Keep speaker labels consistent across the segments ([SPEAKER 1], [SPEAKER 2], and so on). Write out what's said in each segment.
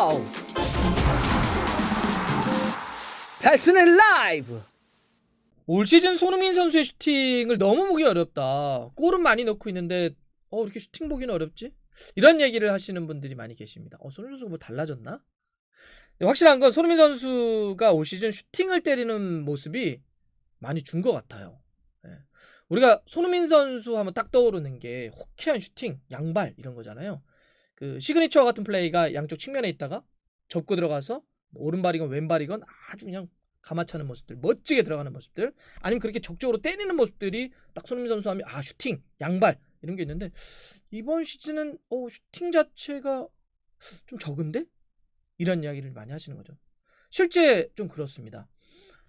[SPEAKER 1] 와우! 달슨의 라이브! 올 시즌 손흥민 선수의 슈팅을 너무 보기 어렵다. 골은 많이 넣고 있는데 이렇게 슈팅 보기는 어렵지? 이런 얘기를 하시는 분들이 많이 계십니다. 손흥민 선수가 뭐 달라졌나? 확실한 건 손흥민 선수가 올 시즌 슈팅을 때리는 모습이 많이 준 것 같아요. 우리가 손흥민 선수 하면 딱 떠오르는 게 호쾌한 슈팅, 양발 이런 거잖아요. 그 시그니처 같은 플레이가 양쪽 측면에 있다가 접고 들어가서 오른발이건 왼발이건 아주 그냥 가마차는 모습들, 멋지게 들어가는 모습들, 아니면 그렇게 적극적으로 때리는 모습들이 딱 손흥민 선수 하면 슈팅, 양발 이런 게 있는데 이번 시즌은 슈팅 자체가 좀 적은데? 이런 이야기를 많이 하시는 거죠. 실제 좀 그렇습니다.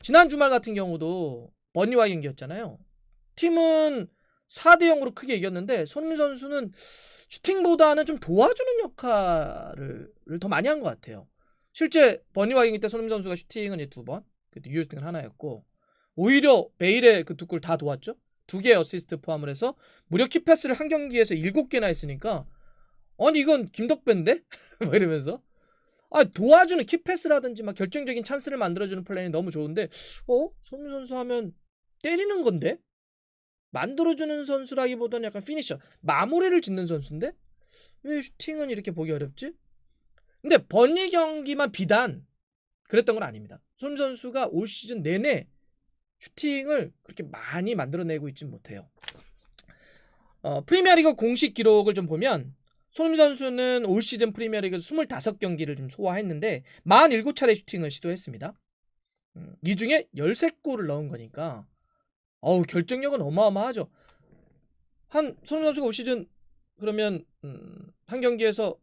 [SPEAKER 1] 지난 주말 같은 경우도 버니와의 경기였잖아요. 팀은 4대0으로 크게 이겼는데 손흥민 선수는 슈팅보다는 좀 도와주는 역할을 더 많이 한 것 같아요. 실제 버니와의 경기 때 손흥민 선수가 슈팅은 2번, 유효슈팅은 하나였고, 오히려 베일의 그 2골 다 도왔죠. 2개의 어시스트 포함을 해서 무려 키패스를 한 경기에서 7개나 했으니까 아니 이건 김덕배인데? 뭐 이러면서 도와주는 키패스라든지 막 결정적인 찬스를 만들어주는 플레이는 너무 좋은데 손흥민 선수 하면 때리는 건데? 만들어주는 선수라기보다는 약간 피니셔, 마무리를 짓는 선수인데? 왜 슈팅은 이렇게 보기 어렵지? 근데 버니 경기만 비단 그랬던 건 아닙니다. 손흥민 선수가 올 시즌 내내 슈팅을 그렇게 많이 만들어내고 있진 못해요. 프리미어리그 공식 기록을 좀 보면 손흥민 선수는 올 시즌 프리미어리그 25경기를 좀 소화했는데 47차례 슈팅을 시도했습니다. 이 중에 13골을 넣은 거니까 결정력은 어마어마하죠. 손흥민 선수가 올 시즌 그러면 한 경기에서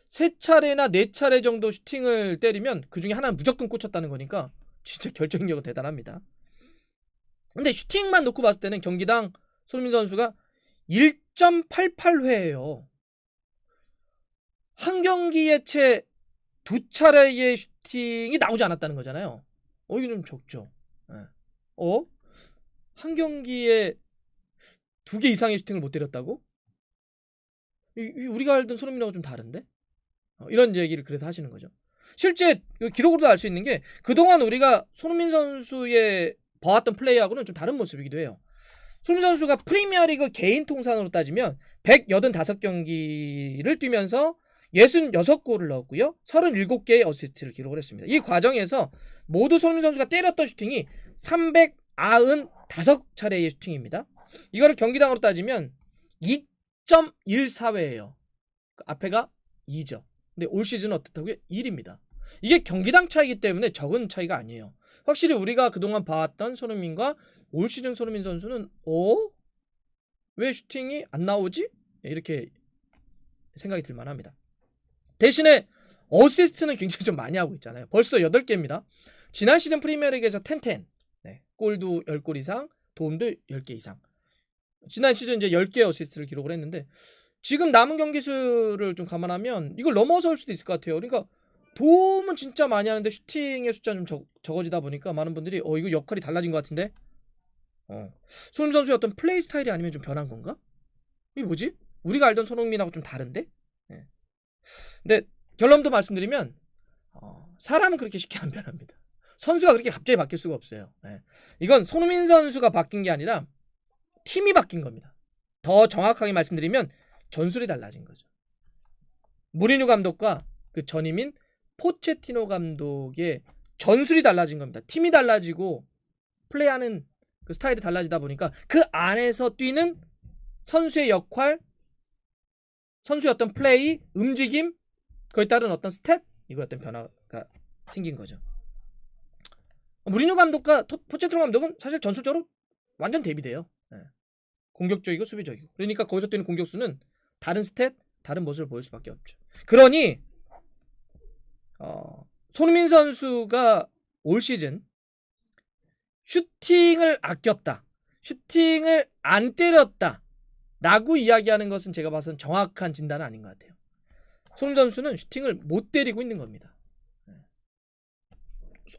[SPEAKER 1] 3차례나 4차례 정도 슈팅을 때리면 그 중에 하나는 무조건 꽂혔다는 거니까 진짜 결정력은 대단합니다. 근데 슈팅만 놓고 봤을 때는 경기당 손흥민 선수가 1.88회예요. 한 경기에 채 2차례의 슈팅이 나오지 않았다는 거잖아요. 이게 좀 적죠. 한 경기에 2개 이상의 슈팅을 못 때렸다고? 우리가 알던 손흥민하고 좀 다른데? 이런 얘기를 그래서 하시는 거죠. 실제 기록으로도 알 수 있는 게 그동안 우리가 손흥민 선수의 봐왔던 플레이하고는 좀 다른 모습이기도 해요. 손흥민 선수가 프리미어리그 개인 통산으로 따지면 185경기를 뛰면서 66골을 넣었고요. 37개의 어시스트를 기록을 했습니다. 이 과정에서 모두 손흥민 선수가 때렸던 슈팅이 395차례의 슈팅입니다. 이거를 경기당으로 따지면 2.14회예요. 앞에가 2죠. 근데 올 시즌은 어떻다고요? 1입니다. 이게 경기당 차이기 때문에 적은 차이가 아니에요. 확실히 우리가 그동안 봐왔던 손흥민과 올 시즌 손흥민 선수는 왜 슈팅이 안 나오지? 이렇게 생각이 들 만합니다. 대신에 어시스트는 굉장히 좀 많이 하고 있잖아요. 벌써 8개입니다. 지난 시즌 프리미어리그에서 10-10, 골도 10골 이상, 도움도 10개 이상. 지난 시즌 이제 10개 어시스트를 기록을 했는데 지금 남은 경기 수를 좀 감안하면 이걸 넘어설 수도 있을 것 같아요. 그러니까 도움은 진짜 많이 하는데 슈팅의 숫자는 좀 적어지다 보니까 많은 분들이 이거 역할이 달라진 것 같은데 손흥민 선수의 어떤 플레이 스타일이 아니면 좀 변한 건가? 이게 뭐지? 우리가 알던 손흥민하고 좀 다른데? 근데 결론도 말씀드리면 사람은 그렇게 쉽게 안 변합니다. 선수가 그렇게 갑자기 바뀔 수가 없어요. 이건 손흥민 선수가 바뀐 게 아니라 팀이 바뀐 겁니다. 더 정확하게 말씀드리면 전술이 달라진 거죠. 무리뉴 감독과 그 전임인 포체티노 감독의 전술이 달라진 겁니다. 팀이 달라지고 플레이하는 그 스타일이 달라지다 보니까 그 안에서 뛰는 선수의 역할, 선수의 어떤 플레이, 움직임, 그에 따른 어떤 스탯, 이거 어떤 변화가 생긴 거죠. 무리뉴 감독과 포체티노 감독은 사실 전술적으로 완전 대비돼요. 공격적이고 수비적이고. 그러니까 거기서 뛰는 공격수는 다른 스탯, 다른 모습을 보일 수밖에 없죠. 그러니 손흥민 선수가 올 시즌 슈팅을 아꼈다, 슈팅을 안 때렸다 라고 이야기하는 것은 제가 봐서는 정확한 진단은 아닌 것 같아요. 손흥민 선수는 슈팅을 못 때리고 있는 겁니다.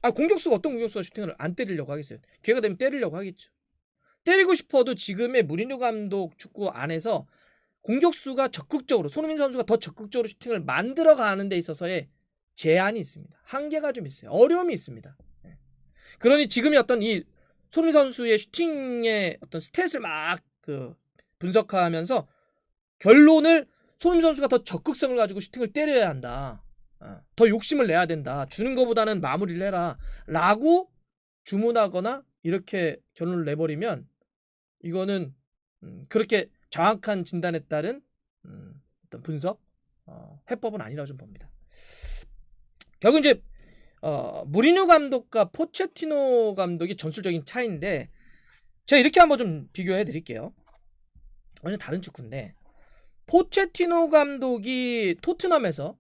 [SPEAKER 1] 공격수가 어떤 공격수가 슈팅을 안 때리려고 하겠어요? 기회가 되면 때리려고 하겠죠. 때리고 싶어도 지금의 무리뉴 감독 축구 안에서 공격수가 적극적으로, 손흥민 선수가 더 적극적으로 슈팅을 만들어가는 데 있어서의 제한이 있습니다. 한계가 좀 있어요. 어려움이 있습니다. 그러니 지금이 어떤 이 손흥민 선수의 슈팅의 어떤 스탯을 막 그 분석하면서 결론을 손흥민 선수가 더 적극성을 가지고 슈팅을 때려야 한다. 더 욕심을 내야 된다. 주는 것보다는 마무리를 해라. 라고 주문하거나 이렇게 결론을 내버리면 이거는 그렇게 정확한 진단에 따른 어떤 분석 해법은 아니라고 좀 봅니다. 결국 이제 무리뉴 감독과 포체티노 감독이 전술적인 차이인데 제가 이렇게 한번 좀 비교해 드릴게요. 완전 다른 축구인데 포체티노 감독이 토트넘에서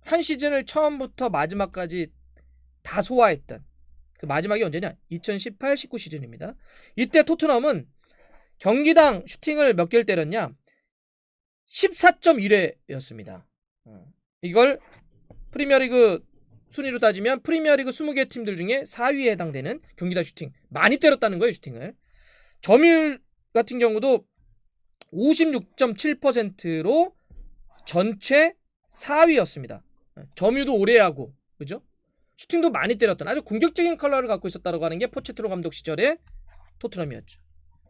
[SPEAKER 1] 한 시즌을 처음부터 마지막까지 다 소화했던 그 마지막이 언제냐? 2018-19 시즌입니다. 이때 토트넘은 경기당 슈팅을 몇 개를 때렸냐? 14.1회였습니다. 이걸 프리미어리그 순위로 따지면 프리미어리그 20개 팀들 중에 4위에 해당되는 경기당 슈팅. 많이 때렸다는 거예요, 슈팅을. 점유율 같은 경우도 56.7%로 전체 4위였습니다. 점유도 오래 하고, 그죠? 슈팅도 많이 때렸던 아주 공격적인 컬러를 갖고 있었다고 하는 게 포체티노 감독 시절의 토트넘이었죠.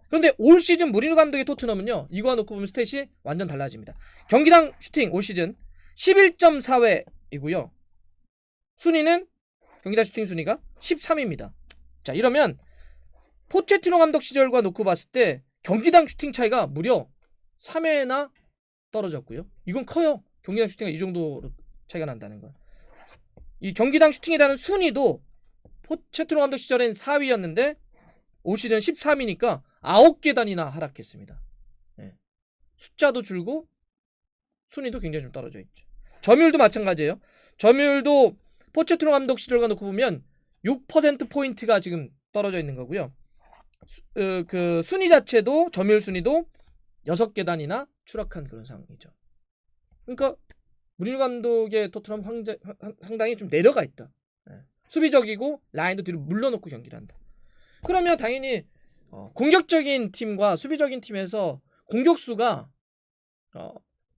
[SPEAKER 1] 그런데 올 시즌 무리뉴 감독의 토트넘은요, 이거와 놓고 보면 스탯이 완전 달라집니다. 경기당 슈팅 올 시즌 11.4회이고요. 순위는 경기당 슈팅 순위가 13위입니다. 자, 이러면 포체티노 감독 시절과 놓고 봤을 때 경기당 슈팅 차이가 무려 3회나 떨어졌고요. 이건 커요. 경기당 슈팅이 이 정도로 차이가 난다는 거. 이 경기당 슈팅에 대한 순위도 포체티노 감독 시절엔 4위였는데 올 시즌 13위니까 9계단이나 하락했습니다. 네. 숫자도 줄고 순위도 굉장히 좀 떨어져 있죠. 점유율도 마찬가지예요. 점유율도 포체티노 감독 시절과 놓고 보면 6%포인트가 지금 떨어져 있는 거고요. 그 순위 자체도 점유율 순위도 6계단이나 추락한 그런 상황이죠. 그러니까 무리뉴 감독의 토트넘 상당히 좀 내려가 있다. 수비적이고 라인도 뒤로 물러놓고 경기를 한다. 그러면 당연히 공격적인 팀과 수비적인 팀에서 공격수가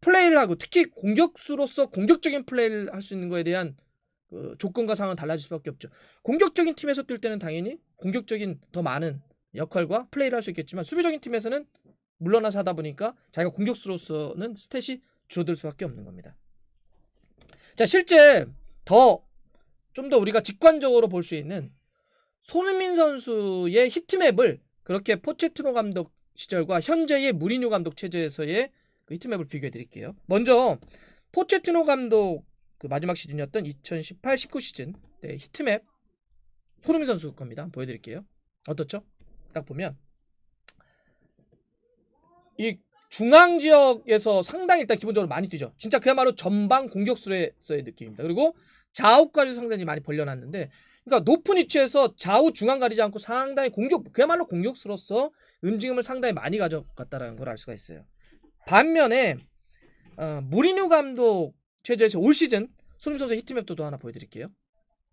[SPEAKER 1] 플레이를 하고 특히 공격수로서 공격적인 플레이를 할 수 있는 거에 대한 그 조건과 상황은 달라질 수밖에 없죠. 공격적인 팀에서 뛸 때는 당연히 공격적인 더 많은 역할과 플레이를 할 수 있겠지만 수비적인 팀에서는 물러나서 하다 보니까 자기가 공격수로서는 스탯이 줄어들 수밖에 없는 겁니다. 자, 실제 좀 더 우리가 직관적으로 볼 수 있는 손흥민 선수의 히트맵을 그렇게 포체티노 감독 시절과 현재의 무리뉴 감독 체제에서의 그 히트맵을 비교해 드릴게요. 먼저 포체티노 감독 그 마지막 시즌이었던 2018-19 시즌 네, 히트맵 손흥민 선수 겁니다. 한번 보여드릴게요. 어떻죠? 딱 보면 이 중앙 지역에서 상당히 일단 기본적으로 많이 뛰죠. 진짜 그야말로 전방 공격수로서의 느낌입니다. 그리고 좌우까지 상당히 많이 벌려놨는데 그러니까 높은 위치에서 좌우 중앙 가리지 않고 상당히 그야말로 공격수로서 움직임을 상당히 많이 가져갔다는 걸 알 수가 있어요. 반면에 무리뉴 감독 체제에서 올 시즌 손흥민 선수의 히트맵도 하나 보여드릴게요.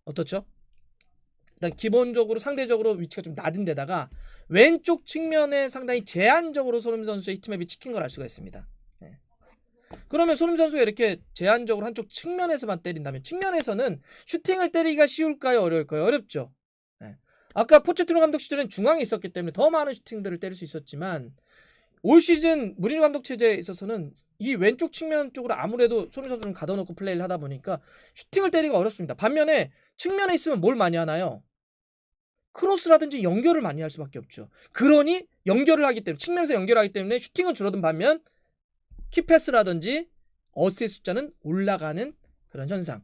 [SPEAKER 1] 어떻죠? 일단 기본적으로 상대적으로 위치가 좀 낮은 데다가 왼쪽 측면에 상당히 제한적으로 손흥민 선수의 히트맵이 찍힌 걸 알 수가 있습니다. 네. 그러면 손흥민 선수가 이렇게 제한적으로 한쪽 측면에서만 때린다면 측면에서는 슈팅을 때리기가 쉬울까요? 어려울까요? 어렵죠. 네. 아까 포체티노 감독 시절엔 중앙에 있었기 때문에 더 많은 슈팅들을 때릴 수 있었지만 올 시즌 무리뉴 감독 체제에 있어서는 이 왼쪽 측면 쪽으로 아무래도 손흥민 선수를 가둬놓고 플레이를 하다 보니까 슈팅을 때리기가 어렵습니다. 반면에 측면에 있으면 뭘 많이 하나요? 크로스라든지 연결을 많이 할 수밖에 없죠. 그러니 연결을 하기 때문에 측면에서 연결하기 때문에 슈팅은 줄어든 반면 키패스라든지 어시스트 숫자는 올라가는 그런 현상,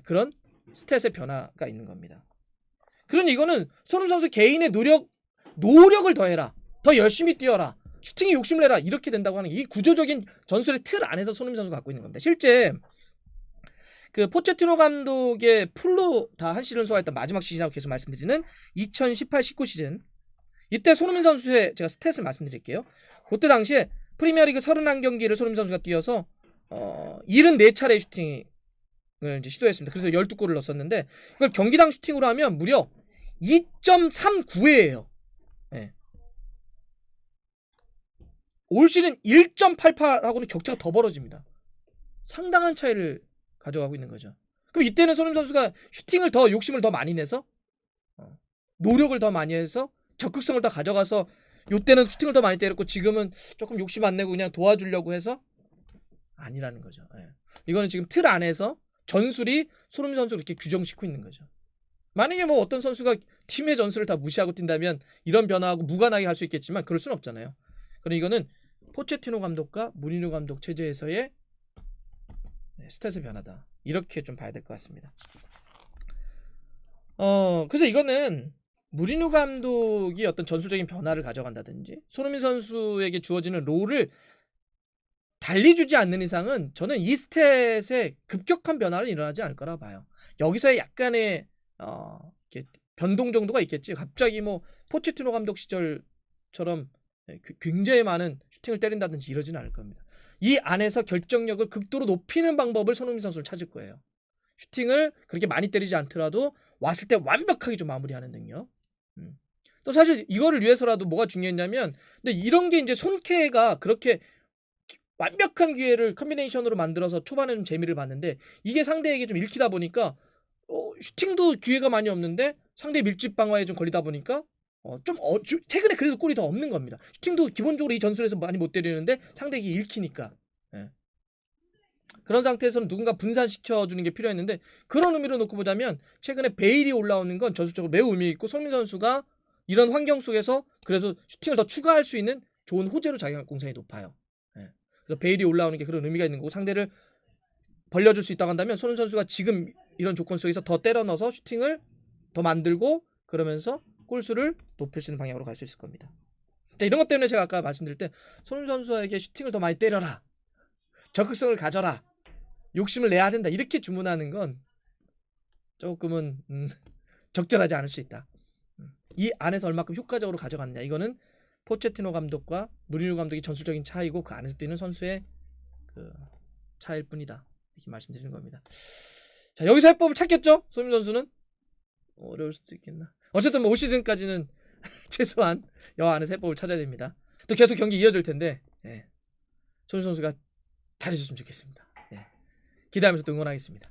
[SPEAKER 1] 그런 스탯의 변화가 있는 겁니다. 그러니 이거는 손흥민 선수 개인의 노력을 더해라, 더 열심히 뛰어라, 슈팅에 욕심을 내라 이렇게 된다고 하는 이 구조적인 전술의 틀 안에서 손흥민 선수가 갖고 있는 겁니다. 실제 그 포체티노 감독의 풀로 다 한 시즌을 소화했던 마지막 시즌이라고 계속 말씀드리는 2018-19 시즌 이때 손흥민 선수의 제가 스탯을 말씀드릴게요. 그때 당시에 프리미어리그 31경기를 손흥민 선수가 뛰어서 74차례 슈팅을 이제 시도했습니다. 그래서 12골을 넣었었는데 이걸 경기당 슈팅으로 하면 무려 2.39회예요. 네. 올 시즌 1.88하고는 격차가 더 벌어집니다. 상당한 차이를 가져가고 있는 거죠. 그럼 이때는 손흥민 선수가 슈팅을 더 욕심을 더 많이 내서 노력을 더 많이 해서 적극성을 더 가져가서 요때는 슈팅을 더 많이 때렸고 지금은 조금 욕심 안 내고 그냥 도와주려고 해서 아니라는 거죠. 예. 이거는 지금 틀 안에서 전술이 손흥민 선수를 이렇게 규정짓고 있는 거죠. 만약에 뭐 어떤 선수가 팀의 전술을 다 무시하고 뛴다면 이런 변화하고 무관하게 할 수 있겠지만 그럴 수는 없잖아요. 그럼 이거는 포체티노 감독과 무리뉴 감독 체제에서의 스탯의 변화다. 이렇게 좀 봐야 될 것 같습니다. 그래서 이거는 무리뉴 감독이 어떤 전술적인 변화를 가져간다든지 손흥민 선수에게 주어지는 롤을 달리 주지 않는 이상은 저는 이 스탯에 급격한 변화는 일어나지 않을 거라 봐요. 여기서의 약간의 이렇게 변동 정도가 있겠지. 갑자기 뭐 포체티노 감독 시절처럼 굉장히 많은 슈팅을 때린다든지 이러지는 않을 겁니다. 이 안에서 결정력을 극도로 높이는 방법을 손흥민 선수를 찾을 거예요. 슈팅을 그렇게 많이 때리지 않더라도 왔을 때 완벽하게 좀 마무리하는 능력. 또 사실 이거를 위해서라도 뭐가 중요했냐면, 근데 이런 게 이제 손케가 그렇게 완벽한 기회를 컴비네이션으로 만들어서 초반에 좀 재미를 봤는데 이게 상대에게 좀 읽히다 보니까 슈팅도 기회가 많이 없는데 상대 밀집 방어에 좀 걸리다 보니까 최근에 그래서 골이 더 없는 겁니다. 슈팅도 기본적으로 이 전술에서 많이 못 때리는데 상대에게 읽히니까. 예. 그런 상태에서는 누군가 분산시켜주는 게 필요했는데 그런 의미로 놓고 보자면 최근에 베일이 올라오는 건 전술적으로 매우 의미 있고 손흥민 선수가 이런 환경 속에서 그래서 슈팅을 더 추가할 수 있는 좋은 호재로 작용할 공산이 높아요. 예. 그래서 베일이 올라오는 게 그런 의미가 있는 거고 상대를 벌려줄 수 있다고 한다면 손흥민 선수가 지금 이런 조건 속에서 더 때려 넣어서 슈팅을 더 만들고 그러면서 골수를 높일 수 있는 방향으로 갈 수 있을 겁니다. 자, 이런 것 때문에 제가 아까 말씀드릴 때 손흥민 선수에게 슈팅을 더 많이 때려라, 적극성을 가져라, 욕심을 내야 된다 이렇게 주문하는 건 조금은 적절하지 않을 수 있다. 이 안에서 얼마큼 효과적으로 가져갔느냐 이거는 포체티노 감독과 무리뉴 감독의 전술적인 차이고 그 안에서 뛰는 선수의 그 차이일 뿐이다 이렇게 말씀드리는 겁니다. 자, 여기서 해법을 찾겠죠? 손흥민 선수는 어려울 수도 있겠나. 어쨌든 뭐 올 시즌까지는 최소한 여 안에서 해법을 찾아야 됩니다. 또 계속 경기 이어질 텐데 손흥민 선수가 잘해줬으면 좋겠습니다. 기대하면서 또 응원하겠습니다.